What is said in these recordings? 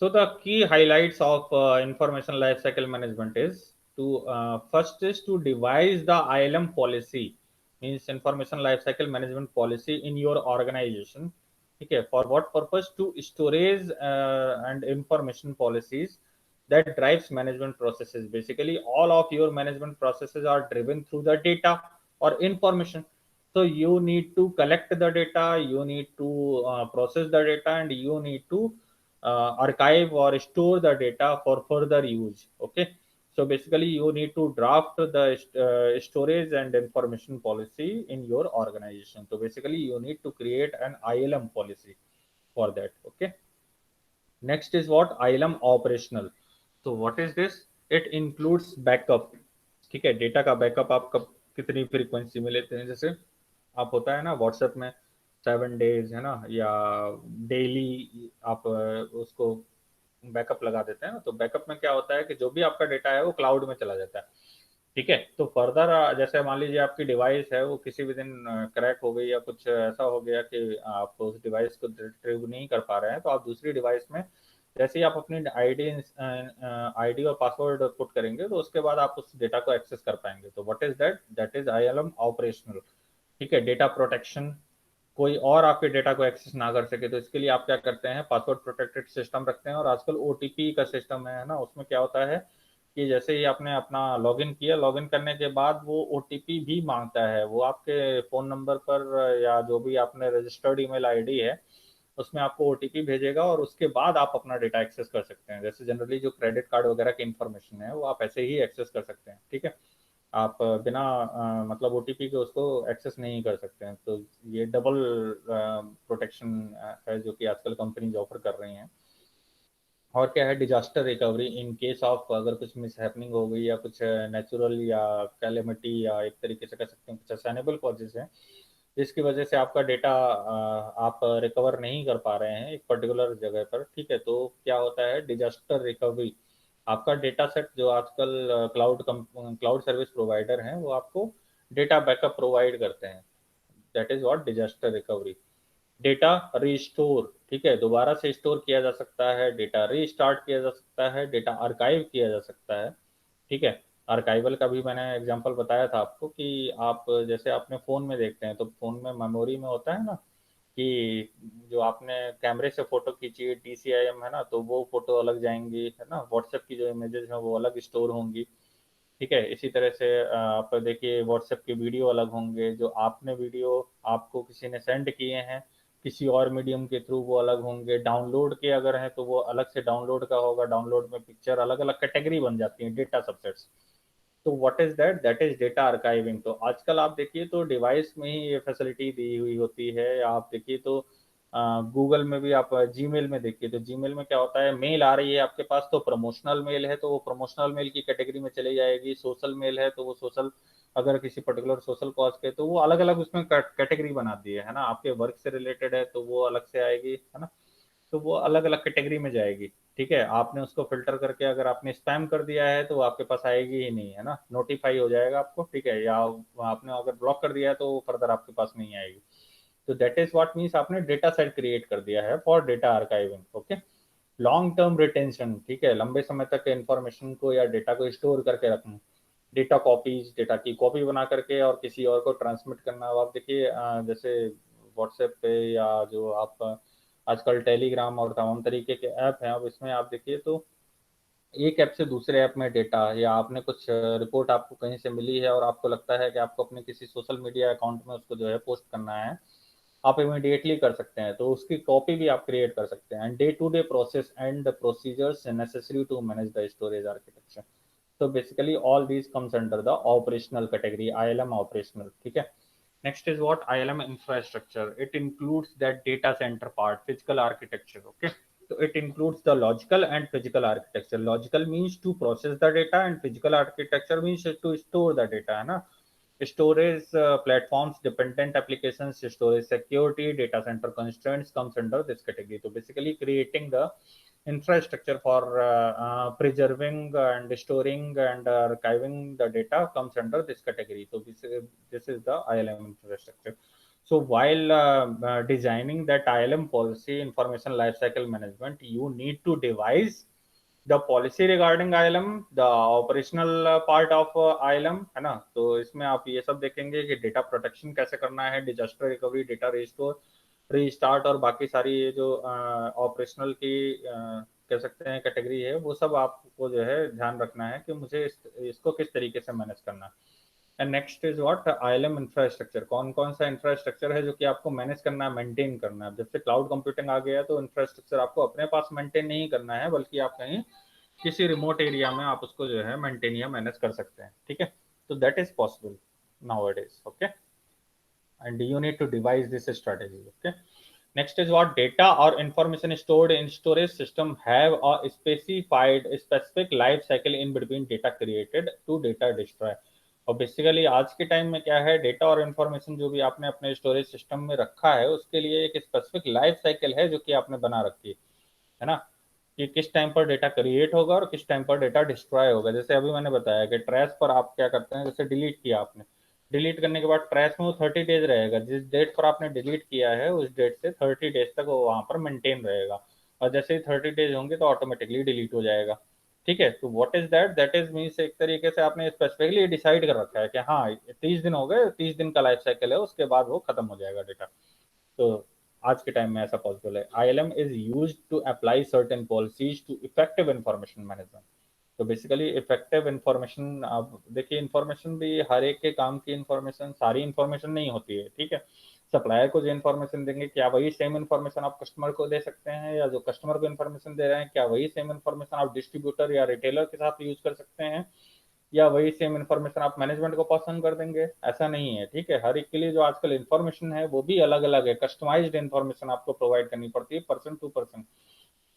So the key highlights of information lifecycle management is to first is to devise the ILM policy, means information lifecycle management policy in your organization. Okay, for what purpose? To storage and information policies that drives management processes. Basically, all of your management processes are driven through the data or information. So you need to collect the data, you need to process the data, and you need to archive or store the data for further use. Okay, so basically you need to draft the storage and information policy in your organization. So basically you need to create an ILM policy for that. Okay, next is what ILM operational. So what is this? It includes backup. ठीक है, data का backup आप कब कितनी frequency में लेते हैं? जैसे आप होता है ना व्हाट्सएप में 7 डेज है ना, या डेली आप उसको बैकअप लगा देते हैं ना। तो बैकअप में क्या होता है कि जो भी आपका डेटा है वो क्लाउड में चला जाता है। ठीक है, तो फर्दर जैसे मान लीजिए आपकी डिवाइस है वो किसी भी दिन क्रैक हो गई या कुछ ऐसा हो गया कि आप उस डिवाइस को रिट्रीव नहीं कर पा रहे हैं, तो आप दूसरी डिवाइस में जैसे ही आप अपनी आईडी और पासवर्ड पुट करेंगे तो उसके बाद आप उस डेटा को एक्सेस कर पाएंगे। तो what is that? That is ILM operational. ठीक है, डेटा प्रोटेक्शन, कोई और आपके डेटा को एक्सेस ना कर सके, तो इसके लिए आप क्या करते हैं? पासवर्ड प्रोटेक्टेड सिस्टम रखते हैं। और आजकल ओटीपी का सिस्टम है ना, उसमें क्या होता है कि जैसे ही आपने अपना लॉगिन किया, लॉगिन करने के बाद वो ओटीपी भी मांगता है। वो आपके फोन नंबर पर या जो भी आपने रजिस्टर्ड ईमेल आईडी है उसमें आपको ओटीपी भेजेगा, और उसके बाद आप अपना डेटा एक्सेस कर सकते हैं। जैसे जनरली जो क्रेडिट कार्ड वगैरह की इंफॉर्मेशन है वो आप ऐसे ही एक्सेस कर सकते हैं। ठीक है, आप बिना मतलब ओटीपी के उसको एक्सेस नहीं कर सकते हैं। तो ये डबल प्रोटेक्शन है जो कि आजकल कंपनीज ऑफर कर रही हैं। और क्या है? Disaster recovery in case of अगर कुछ मिस हैपनिंग हो गई या कुछ नेचुरल या कैलेमिटी, या एक तरीके से कह सकते हैं कुछ असाइनेबल कॉजेज हैं जिसकी वजह से आपका डेटा आप रिकवर नहीं कर पा रहे हैं एक पर्टिकुलर जगह पर। ठीक है, तो क्या होता है? डिजास्टर रिकवरी, आपका डेटा सेट जो आजकल क्लाउड सर्विस प्रोवाइडर हैं वो आपको डेटा बैकअप प्रोवाइड करते हैं। That is what disaster recovery. Data restore, ठीक है, दोबारा से स्टोर किया जा सकता है, डेटा रीस्टार्ट किया जा सकता है, डेटा आर्काइव किया जा सकता है। ठीक है, आर्काइवल का भी मैंने एग्जांपल बताया था आपको कि आप जैसे अपने फ़ोन में देखते हैं तो फ़ोन में मेमोरी में होता है ना कि जो आपने कैमरे से फ़ोटो खींची है DCIM है ना, तो वो फ़ोटो अलग जाएंगी है ना, व्हाट्सएप की जो इमेजेस हैं वो अलग स्टोर होंगी। ठीक है, इसी तरह से आप देखिए व्हाट्सएप के वीडियो अलग होंगे, जो आपने वीडियो आपको किसी ने सेंड किए हैं किसी और मीडियम के थ्रू वो अलग होंगे। डाउनलोड के अगर हैं तो वो अलग से डाउनलोड का होगा, डाउनलोड में पिक्चर अलग अलग कैटेगरी बन जाती है, डेटा सबसेट्स। तो what is that? That is data archiving. तो आजकल आप देखिए तो डिवाइस में ही ये फैसिलिटी दी हुई होती है। या आप देखिए तो गूगल में भी, आप जीमेल में देखिए तो जीमेल में क्या होता है? मेल आ रही है आपके पास तो प्रमोशनल मेल है तो वो प्रमोशनल मेल की कैटेगरी में चली जाएगी। सोशल मेल है तो वो सोशल, अगर किसी पर्टिकुलर सोशल कॉज के, तो वो अलग अलग उसमें कैटेगरी बना दी है ना। आपके वर्क से रिलेटेड है तो वो अलग से आएगी है ना, तो वो अलग अलग कैटेगरी में जाएगी। ठीक है, आपने उसको फिल्टर करके अगर आपने स्पैम कर दिया है तो वो आपके पास आएगी ही नहीं है ना, नोटिफाई हो जाएगा आपको। ठीक है, या आपने अगर ब्लॉक कर दिया है तो वो फर्दर आपके पास नहीं आएगी। तो दैट इज व्हाट मीन्स आपने डेटा सेट क्रिएट कर दिया है for data archiving. Okay, long term retention, ठीक है, लंबे समय तक इंफॉर्मेशन को या डेटा को स्टोर करके रखना। डेटा कॉपीज, डेटा की कॉपी बना करके और किसी और को ट्रांसमिट करना। अब आप देखिए जैसे व्हाट्सएप पे या जो आप आजकल टेलीग्राम और तमाम तरीके के ऐप हैं, अब इसमें आप देखिए तो एक ऐप से दूसरे ऐप में डेटा, या आपने कुछ रिपोर्ट आपको कहीं से मिली है और आपको लगता है कि आपको अपने किसी सोशल मीडिया अकाउंट में उसको जो है पोस्ट करना है, आप इमीडिएटली कर सकते हैं। तो उसकी कॉपी भी आप क्रिएट कर सकते हैं। Day to day process and procedures necessary to manage the storage architecture. तो basically all these comes under the operational category, ILM operational. ठीक है, next is what ILM infrastructure. It includes that data center part, physical architecture. Okay, so it includes the logical and physical architecture. Logical means to process the data and physical architecture means to store the data है ना। Storage platforms, dependent applications, storage security, data center constraints comes under this category. So basically creating the infrastructure for preserving and storing and archiving the data comes under this category. So this is the ILM infrastructure. So while designing that ILM policy, information lifecycle management, you need to devise the policy regarding ILM, the operational part of ILM, है ना। तो इसमें आप ये सब देखेंगे कि data protection कैसे करना है, disaster recovery, data restore, restart, और बाकी सारी ये जो ऑपरेशनल की कह सकते हैं कैटेगरी है, वो सब आपको जो है ध्यान रखना है कि मुझे इसको किस तरीके से मैनेज करना है। And next is what, ILM infrastructure, कौन कौन सा इंफ्रास्ट्रक्चर है जो कि आपको मैनेज करना है, मेंटेन करना है। जब से क्लाउड कंप्यूटिंग आ गया है तो इंफ्रास्ट्रक्चर आपको अपने पास मेंटेन नहीं करना है, बल्कि आप कहीं किसी रिमोट एरिया में आप उसको जो है मेंटेन या मैनेज कर सकते हैं, ठीक है। तो that is possible nowadays, okay, and you need to devise this strategy, okay. Next is what, data or information stored in storage system have a specific life cycle in between data created to data destroy। और basically आज के time में क्या है, data और information जो भी आपने अपने स्टोरेज सिस्टम में रखा है उसके लिए एक स्पेसिफिक लाइफ साइकिल है जो कि आपने बना रखी है ना, कि किस टाइम पर डेटा क्रिएट होगा और किस टाइम पर डेटा डिस्ट्रॉय होगा। जैसे अभी मैंने बताया कि ट्रैश पर आप क्या करते हैं, जैसे डिलीट किया आपने, डिलीट करने के बाद ट्रैश में वो 30 डेज रहेगा, जिस डेट पर आपने डिलीट किया है उस डेट से 30 डेज तक वो वहां पर मेंटेन रहेगा, और जैसे ही 30 डेज होंगे तो ऑटोमेटिकली डिलीट हो जाएगा, ठीक है। तो what is that, that is means एक तरीके से आपने स्पेसिफिकली डिसाइड कर रखा है कि हाँ 30 दिन हो गए, 30 दिन का लाइफ साइकिल है, उसके बाद वो खत्म हो जाएगा डेटा। तो आज के टाइम में ऐसा पॉसिबल है। ILM is used to apply certain policies to effective information management. तो बेसिकली इफेक्टिव इंफॉर्मेशन, आप देखिए इंफॉर्मेशन भी हर एक के काम की इंफॉर्मेशन सारी इंफॉर्मेशन नहीं होती है, ठीक है। सप्लायर को जो इन्फॉर्मेशन देंगे क्या वही सेम इन्फॉर्मेशन आप कस्टमर को दे सकते हैं, या जो कस्टमर को इन्फॉर्मेशन दे रहे हैं क्या वही सेम इन्फॉर्मेशन आप डिस्ट्रीब्यूटर या रिटेलर के साथ यूज कर सकते हैं, या वही सेम इन्फॉर्मेशन आप मैनेजमेंट को पसंद कर देंगे, ऐसा नहीं है, ठीक है। हर एक के लिए जो आजकल इन्फॉर्मेशन है वो भी अलग अलग है, कस्टमाइज्ड इन्फॉर्मेशन आपको प्रोवाइड करनी पड़ती है पर्सन टू पर्सन,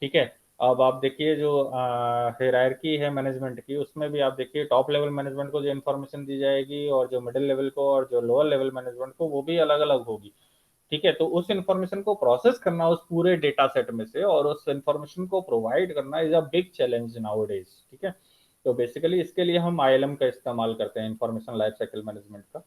ठीक है। अब आप देखिए जो हायरार्की है मैनेजमेंट की, उसमें भी आप देखिए टॉप लेवल मैनेजमेंट को जो इन्फॉर्मेशन दी जाएगी और जो मिडिल लेवल को और जो लोअर लेवल मैनेजमेंट को वो भी अलग अलग होगी, ठीक है। तो उस इन्फॉर्मेशन को प्रोसेस करना उस पूरे डेटा सेट में से और उस इन्फॉर्मेशन को प्रोवाइड करना is a big challenge now days, ठीक है। तो बेसिकली इसके लिए हम आईएलएम का इस्तेमाल करते हैं, इंफॉर्मेशन लाइफ साइकिल मैनेजमेंट का।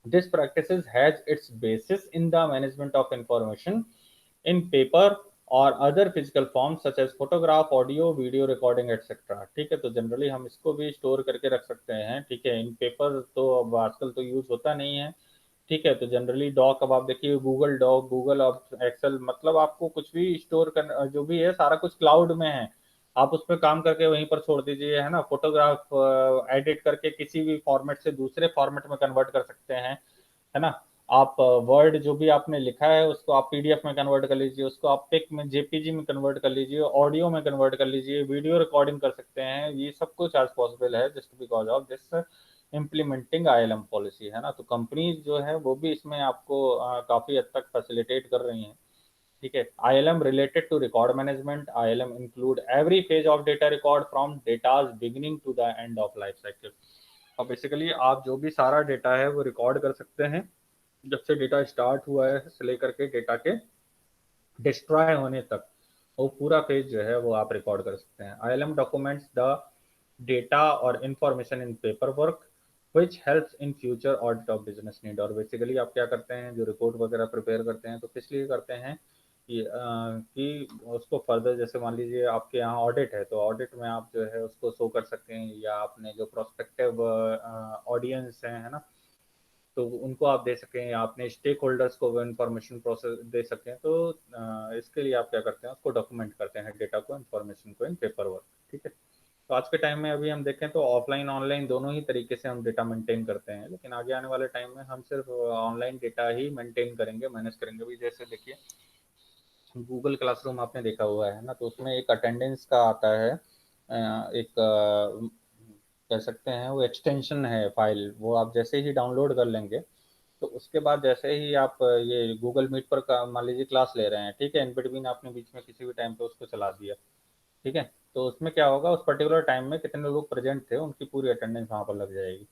This practices has its basis in the management of information in paper और other physical form such as photograph, audio, video recording etcetera, ठीक है। तो जनरली हम इसको भी स्टोर करके रख सकते हैं, ठीक है। इन पेपर तो अब आजकल तो यूज होता नहीं है, ठीक है। तो जनरली डॉक, अब आप देखिए गूगल डॉक, गूगल एक्सेल, मतलब आपको कुछ भी स्टोर कर जो भी है सारा कुछ क्लाउड में है, आप उस पर काम करके वहीं पर छोड़ दीजिए, है ना। फोटोग्राफ एडिट करके किसी भी फॉर्मेट से दूसरे फॉर्मेट में कन्वर्ट कर सकते हैं, है ना। आप वर्ड जो भी आपने लिखा है उसको आप पीडीएफ में कन्वर्ट कर लीजिए, उसको आप पिक में जेपीजी में कन्वर्ट कर लीजिए, ऑडियो में कन्वर्ट कर लीजिए, वीडियो रिकॉर्डिंग कर सकते हैं, ये सब कुछ आज पॉसिबल है just because of this implementing ILM policy, है ना। तो कंपनीज जो है वो भी इसमें आपको काफी हद तक फैसिलिटेट कर रही हैं, ठीक है। ILM related to record management, ILM include every phase of data record from data's beginning to the end of life cycle. अब बेसिकली आप जो भी सारा डेटा है वो रिकॉर्ड कर सकते हैं, जब से डेटा स्टार्ट हुआ है से लेकर के डेटा के डिस्ट्रॉय होने तक, वो पूरा पेज जो है वो आप रिकॉर्ड कर सकते हैं। आईएलएम डॉक्यूमेंट्स द डेटा और information in paper work which helps in future audit of business need. और बेसिकली आप क्या करते हैं, जो रिपोर्ट वगैरह प्रिपेयर करते हैं तो किस लिए करते हैं कि उसको फर्दर, जैसे मान लीजिए आपके यहाँ ऑडिट है तो ऑडिट में आप जो है उसको शो कर सकते हैं, या आपने जो प्रोस्पेक्टिव ऑडियंस है ना, तो उनको आप दे सकें, या अपने स्टेक होल्डर्स को वो इन्फॉर्मेशन प्रोसेस दे सकें। तो इसके लिए आप क्या करते हैं, उसको डॉक्यूमेंट करते हैं डेटा को, इन्फॉर्मेशन को इन पेपर वर्क, ठीक है। तो आज के टाइम में अभी हम देखें तो ऑफलाइन ऑनलाइन दोनों ही तरीके से हम डेटा मेंटेन करते हैं, लेकिन आगे आने वाले टाइम में हम सिर्फ ऑनलाइन डेटा ही मेंटेन करेंगे, मैनेज करेंगे। अभी जैसे देखिए गूगल क्लासरूम आपने देखा हुआ है ना, तो उसमें एक अटेंडेंस का आता है, एक कह सकते हैं वो एक्सटेंशन है फाइल, वो आप जैसे ही डाउनलोड कर लेंगे तो उसके बाद जैसे ही आप ये गूगल मीट पर मान लीजिए क्लास ले रहे हैं, ठीक है, इन बिटवीन आपने बीच में किसी भी टाइम पे उसको चला दिया, ठीक है। तो उसमें क्या होगा, उस पर्टिकुलर टाइम में कितने लोग प्रेजेंट थे उनकी पूरी अटेंडेंस वहां पर लग जाएगी,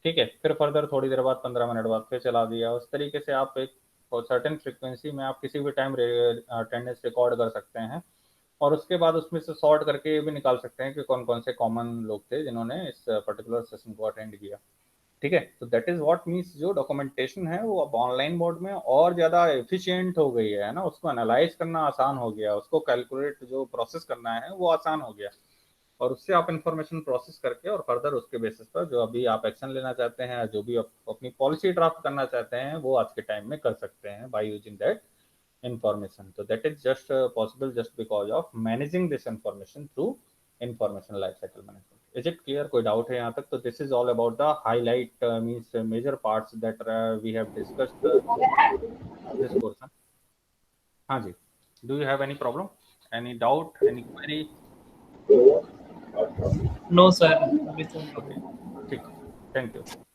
ठीक है। फिर फर्दर थोड़ी देर बाद 15 मिनट बाद फिर चला दिया, उस तरीके से आप एक सर्टेन फ्रिक्वेंसी में आप किसी भी टाइम अटेंडेंस रिकॉर्ड कर सकते हैं, और उसके बाद उसमें से सॉर्ट करके ये भी निकाल सकते हैं कि कौन कौन से कॉमन लोग थे जिन्होंने इस पर्टिकुलर सेशन को अटेंड किया, ठीक है। तो दैट इज व्हाट मीन्स जो डॉक्यूमेंटेशन है वो अब ऑनलाइन मोड में और ज्यादा एफिशिएंट हो गई है ना, उसको एनालाइज करना आसान हो गया, उसको कैलकुलेट जो प्रोसेस करना है वो आसान हो गया, और उससे आप इंफॉर्मेशन प्रोसेस करके और फर्दर उसके बेसिस पर जो अभी आप एक्शन लेना चाहते हैं, जो भी आप अपनी पॉलिसी ड्राफ्ट करना चाहते हैं, वो आज के टाइम में कर सकते हैं by using that information. So that is just possible just because of managing this information through information lifecycle management. Is it clear? कोई doubt है यहाँ तक? तो this is all about the highlight means major parts that we have discussed this portion. हाँ जी. Do you have any problem? Any doubt? Any query? No, sir. अभी तो नहीं Okay. ठीक. Thank you.